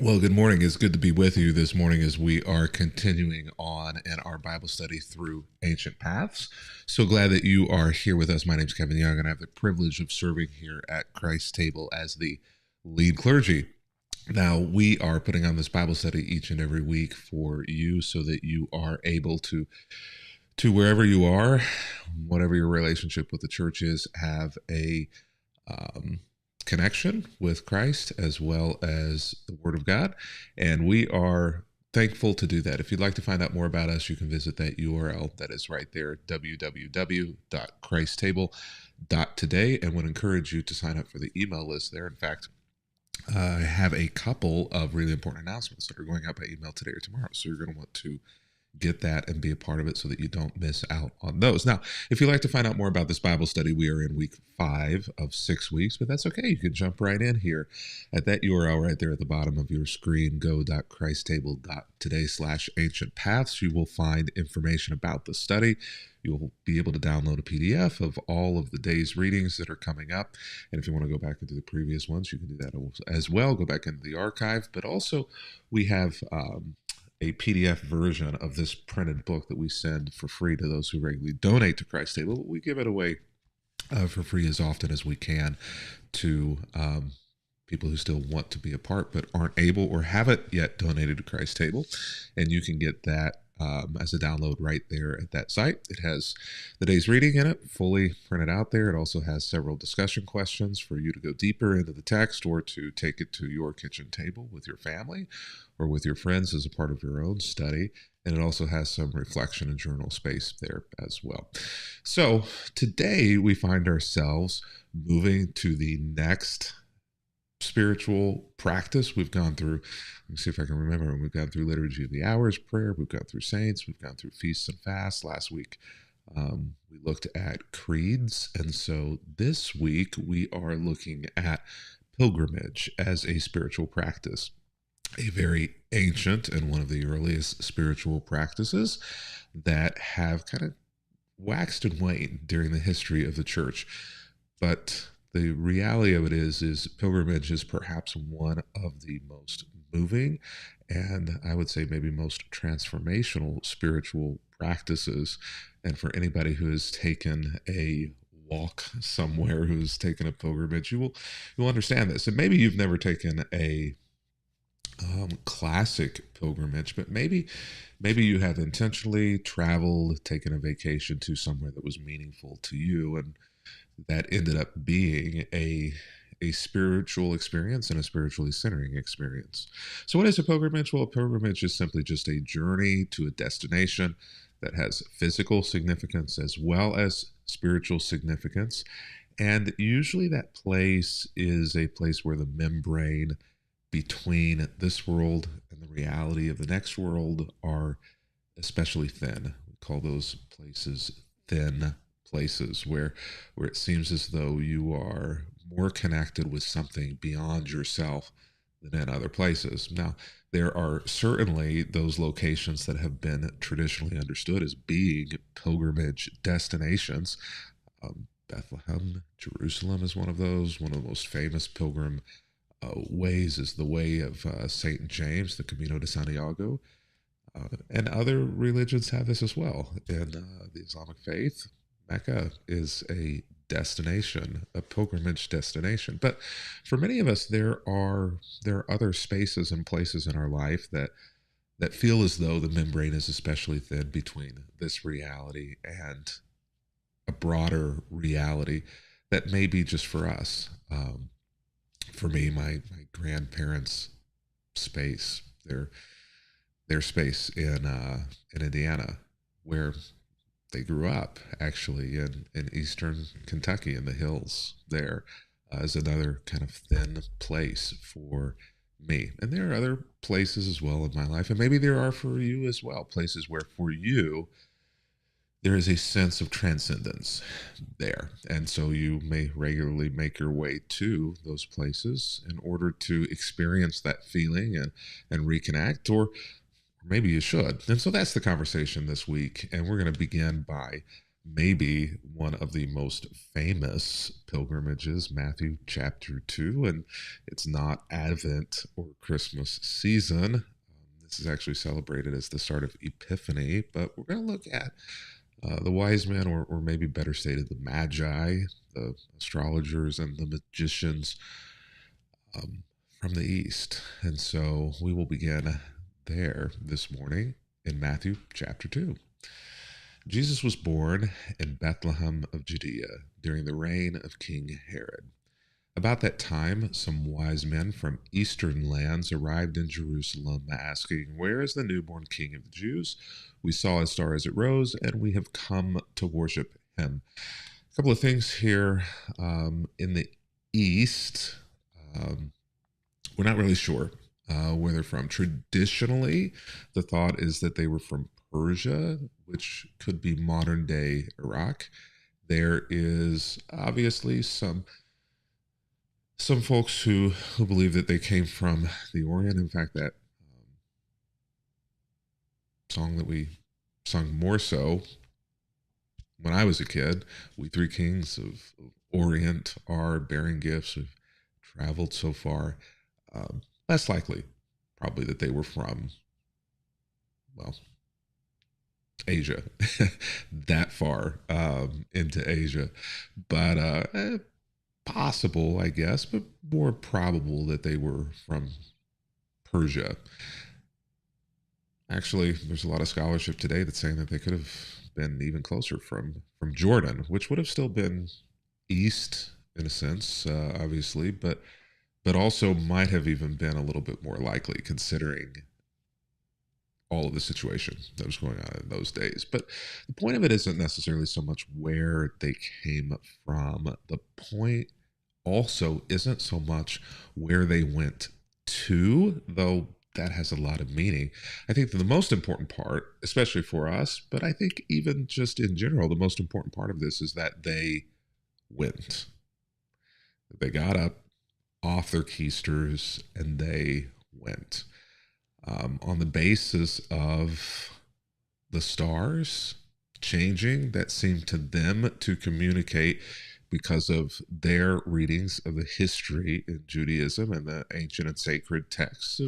Well, good morning. It's good to be with you this morning as we are continuing on in our Bible study through Ancient Paths. So glad that you are here with us. My name is Kevin Young, and I have the privilege of serving here at Christ's Table as the lead clergy. Now, we are putting on this Bible study each and every week for you so that you are able to wherever you are, whatever your relationship with the church is, have a um, connection with Christ as well as the Word of God. And we are thankful to do that. If you'd like to find out more about us, you can visit that URL that is right there, www.christstable.today, and would encourage you to sign up for the email list there. In fact, I have a couple of really important announcements that are going out by email today or tomorrow. So you're going to want to get that and be a part of it so that you don't miss out on those. Now, if you'd like to find out more about this Bible study, we are in week 5 of 6 weeks, but that's okay. You can jump right in here at that URL right there at the bottom of your screen, go.christstable.today/ancientpaths. You will find information about the study. You'll be able to download a PDF of all of the day's readings that are coming up. And if you want to go back into the previous ones, you can do that as well. Go back into the archive. But also, we have a PDF version of this printed book that we send for free to those who regularly donate to Christ's Table. We give it away for free as often as we can to people who still want to be a part but aren't able or haven't yet donated to Christ's Table. And you can get that as a download right there at that site. It has the day's reading in it, fully printed out there. It also has several discussion questions for you to go deeper into the text or to take it to your kitchen table with your family or with your friends as a part of your own study. And it also has some reflection and journal space there as well. So today we find ourselves moving to the next spiritual practice. We've gone through, let me see if I can remember, we've gone through Liturgy of the Hours prayer, we've gone through Saints, we've gone through Feasts and Fasts. Last week we looked at creeds, and so this week we are looking at pilgrimage as a spiritual practice, a very ancient and one of the earliest spiritual practices that have kind of waxed and waned during the history of the church. But the reality of it is pilgrimage is perhaps one of the most moving and I would say maybe most transformational spiritual practices. And for anybody who has taken a walk somewhere, who's taken a pilgrimage, you'll understand this. And maybe you've never taken a classic pilgrimage, but maybe you have intentionally traveled, taken a vacation to somewhere that was meaningful to you, and that ended up being a spiritual experience and a spiritually centering experience. So what is a pilgrimage? Well, a pilgrimage is simply just a journey to a destination that has physical significance as well as spiritual significance. And usually that place is a place where the membrane between this world and the reality of the next world are especially thin. We call those places thin places where it seems as though you are more connected with something beyond yourself than in other places. Now, there are certainly those locations that have been traditionally understood as being pilgrimage destinations. Bethlehem, Jerusalem is one of those. One of the most famous pilgrim ways is the way of St. James, the Camino de Santiago. And other religions have this as well. In the Islamic faith, Mecca is a destination, a pilgrimage destination. But for many of us, there are other spaces and places in our life that feel as though the membrane is especially thin between this reality and a broader reality that may be just for us. For me, my grandparents' space, their space in Indiana, where they grew up, actually in eastern Kentucky in the hills there, is another kind of thin place for me. And there are other places as well in my life, and maybe there are for you as well, places where for you there is a sense of transcendence there. And so you may regularly make your way to those places in order to experience that feeling and reconnect, or maybe you should. And so that's the conversation this week. And we're going to begin by maybe one of the most famous pilgrimages, Matthew chapter 2. And it's not Advent or Christmas season. This is actually celebrated as the start of Epiphany, but we're going to look at the wise men, or maybe better stated, the magi, the astrologers, and the magicians um, from the East. And so we will begin there this morning in Matthew chapter 2. Jesus was born in Bethlehem of Judea during the reign of King Herod. About that time, some wise men from eastern lands arrived in Jerusalem, asking, "Where is the newborn King of the Jews? We saw his star as it rose, and we have come to worship him." A couple of things here. In the east, um, we're not really sure where they're from. Traditionally, the thought is that they were from Persia, which could be modern day Iraq. There is obviously some folks who believe that they came from the Orient. In fact, that song that we sung more so when I was a kid, "We Three Kings of Orient are bearing gifts. We've traveled so far." Less likely, probably, that they were from, well, Asia, that far into Asia. But possible, I guess, but more probable that they were from Persia. Actually, there's a lot of scholarship today that's saying that they could have been even closer from Jordan, which would have still been east in a sense, obviously, but also might have even been a little bit more likely considering all of the situation that was going on in those days. But the point of it isn't necessarily so much where they came from. The point also isn't so much where they went to, though that has a lot of meaning. I think that the most important part, especially for us, but I think even just in general, the most important part of this is that they went. They got up off their keisters and they went. On the basis of the stars changing that seemed to them to communicate, because of their readings of the history in Judaism and the ancient and sacred texts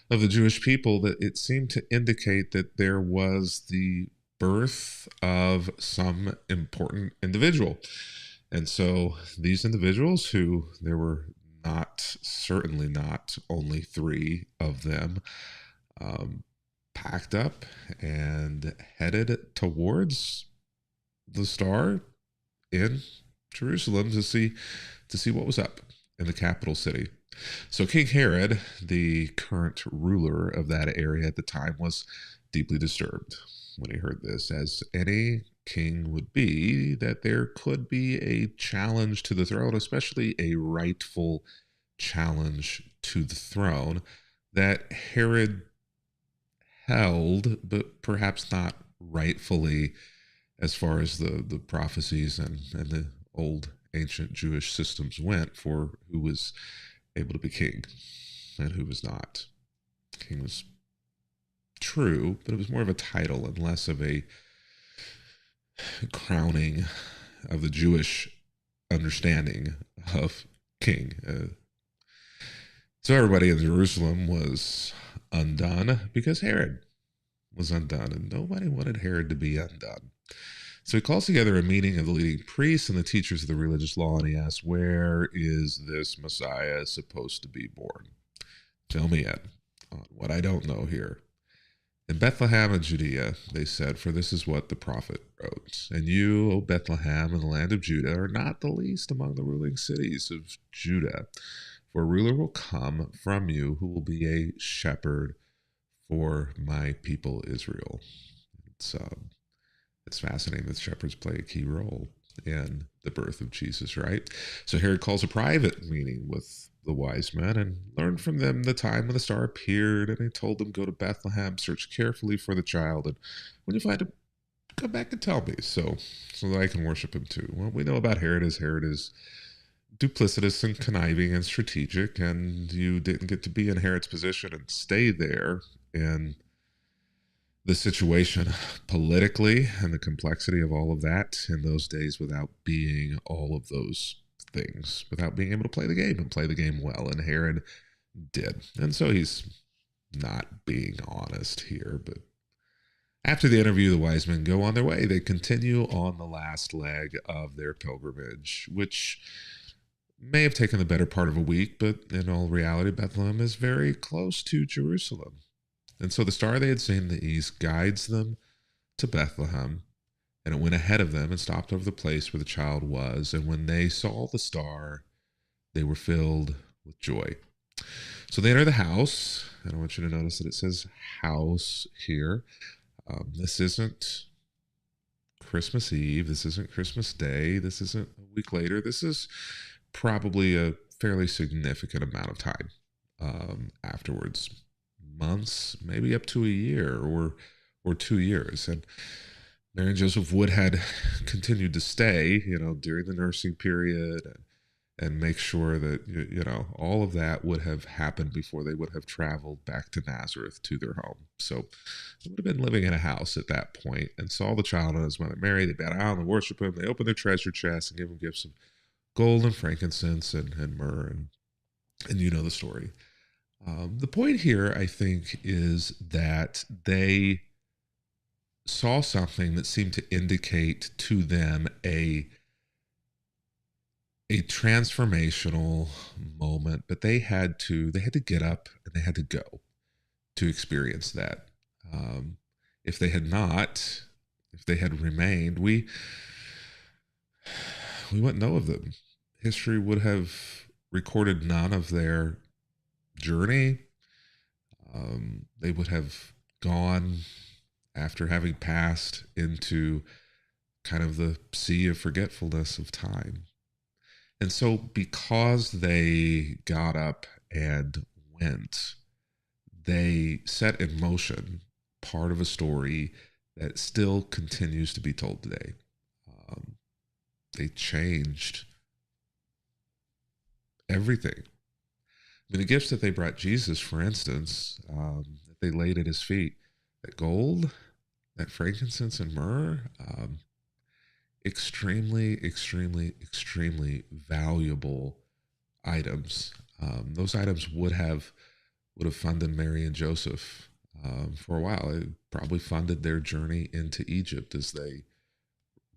of the Jewish people, that it seemed to indicate that there was the birth of some important individual. And so these individuals, who there were certainly not only three of them, packed up and headed towards the star in Jerusalem to see what was up in the capital city. So King Herod, the current ruler of that area at the time, was deeply disturbed when he heard this, as any king would be, that there could be a challenge to the throne, especially a rightful challenge to the throne that Herod held, but perhaps not rightfully, as far as the prophecies and the old ancient Jewish systems went, for who was able to be king and who was not. King was true, but it was more of a title and less of a crowning of the Jewish understanding of king. So everybody in Jerusalem was undone because Herod was undone, and nobody wanted Herod to be undone. So he calls together a meeting of the leading priests and the teachers of the religious law, and he asks, "Where is this Messiah supposed to be born? Fill me in on what I don't know here." "In Bethlehem of Judea," they said, "for this is what the prophet wrote. And you, O Bethlehem, in the land of Judah, are not the least among the ruling cities of Judah. For a ruler will come from you who will be a shepherd for my people Israel." It's fascinating that shepherds play a key role in the birth of Jesus, right? So Herod calls a private meeting with the wise men and learned from them the time when the star appeared. And he told them, "Go to Bethlehem, search carefully for the child, and when you find him, come back and tell me, so that I can worship him too." Well, we know about Herod is duplicitous and conniving and strategic, and you didn't get to be in Herod's position and stay there in the situation politically and the complexity of all of that in those days without being all of those things, without being able to play the game and play the game well. And Herod did. And so he's not being honest here. But after the interview, the wise men go on their way. They continue on the last leg of their pilgrimage, which may have taken the better part of a week, but in all reality, Bethlehem is very close to Jerusalem. And so the star they had seen in the east guides them to Bethlehem, and it went ahead of them and stopped over the place where the child was. And when they saw the star, they were filled with joy. So they enter the house, and I want you to notice that it says house here. This isn't Christmas Eve. This isn't Christmas Day. This isn't a week later. This is probably a fairly significant amount of time afterwards. Months, maybe up to a year or 2 years. And Mary and Joseph would had continued to stay, during the nursing period and make sure that, all of that would have happened before they would have traveled back to Nazareth to their home. So they would have been living in a house at that point and saw the child and his mother Mary. They bow down and worship him. They open their treasure chests and give him gifts of gold and frankincense and myrrh. And you know the story. The point here, I think, is that they saw something that seemed to indicate to them a transformational moment, but they had to get up and they had to go to experience that. If they had not, if they had remained, we wouldn't know of them. History would have recorded none of their journey. They would have gone after having passed into kind of the sea of forgetfulness of time. And so because they got up and went, they set in motion part of a story that still continues to be told today. They changed everything. I mean, the gifts that they brought Jesus, for instance, that they laid at his feet, that gold, that frankincense and myrrh, extremely, extremely, extremely valuable items. Those items would have funded Mary and Joseph for a while. It probably funded their journey into Egypt as they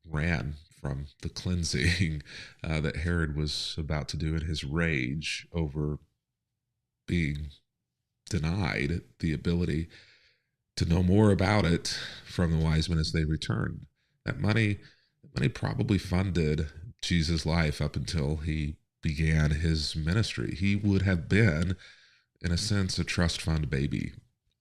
ran from the cleansing that Herod was about to do in his rage over being denied the ability to know more about it from the wise men as they returned. That money probably funded Jesus' life up until he began his ministry. He would have been, in a sense, a trust fund baby.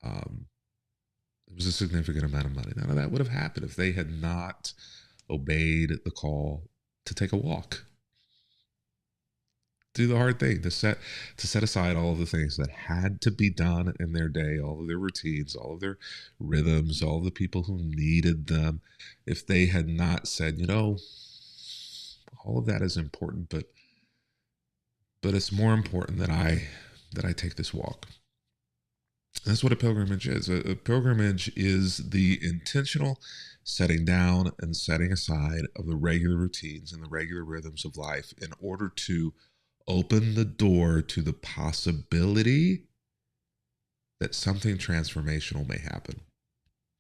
It was a significant amount of money. None of that would have happened if they had not obeyed the call to take a walk. Do the hard thing, to set aside all of the things that had to be done in their day, all of their routines, all of their rhythms, all of the people who needed them. If they had not said, all of that is important, but it's more important that I take this walk. And that's what a pilgrimage is. A pilgrimage is the intentional setting down and setting aside of the regular routines and the regular rhythms of life in order to open the door to the possibility that something transformational may happen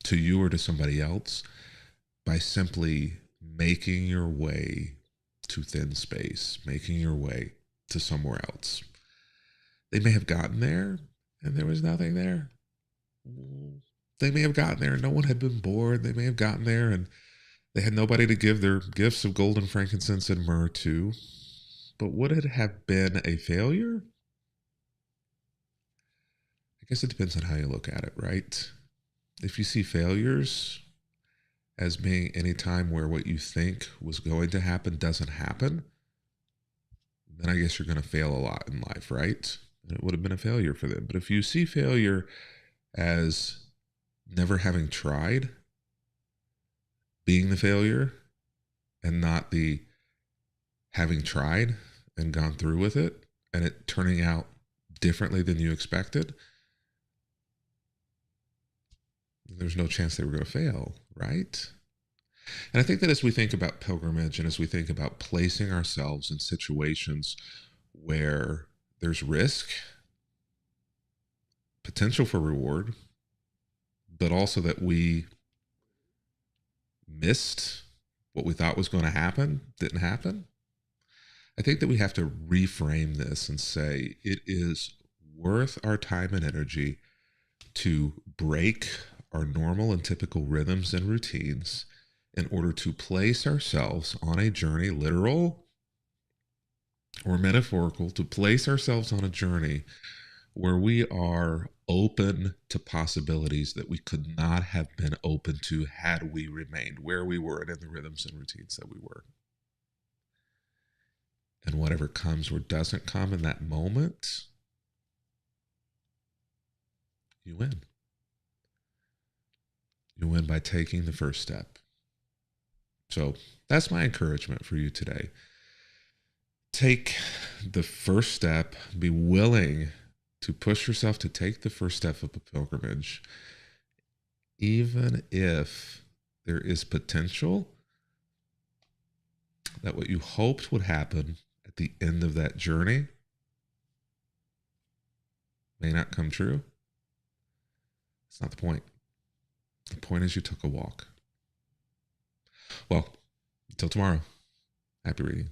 to you or to somebody else by simply making your way to thin space, making your way to somewhere else. They may have gotten there and there was nothing there. They may have gotten there and no one had been born. They may have gotten there and they had nobody to give their gifts of gold and frankincense and myrrh to. But would it have been a failure? I guess it depends on how you look at it, right? If you see failures as being any time where what you think was going to happen doesn't happen, then I guess you're going to fail a lot in life, right? And it would have been a failure for them. But if you see failure as never having tried, being the failure, and not the having tried and gone through with it, and it turning out differently than you expected, there's no chance they were going to fail, right? And I think that as we think about pilgrimage and as we think about placing ourselves in situations where there's risk, potential for reward, but also that we missed what we thought was going to happen, didn't happen. I think that we have to reframe this and say it is worth our time and energy to break our normal and typical rhythms and routines in order to place ourselves on a journey, literal or metaphorical, to place ourselves on a journey where we are open to possibilities that we could not have been open to had we remained where we were and in the rhythms and routines that we were. And whatever comes or doesn't come in that moment, you win. You win by taking the first step. So that's my encouragement for you today. Take the first step, be willing to push yourself to take the first step of a pilgrimage, even if there is potential that what you hoped would happen at the end of that journey may not come true. It's not the point. The point is you took a walk. Well, until tomorrow, happy reading.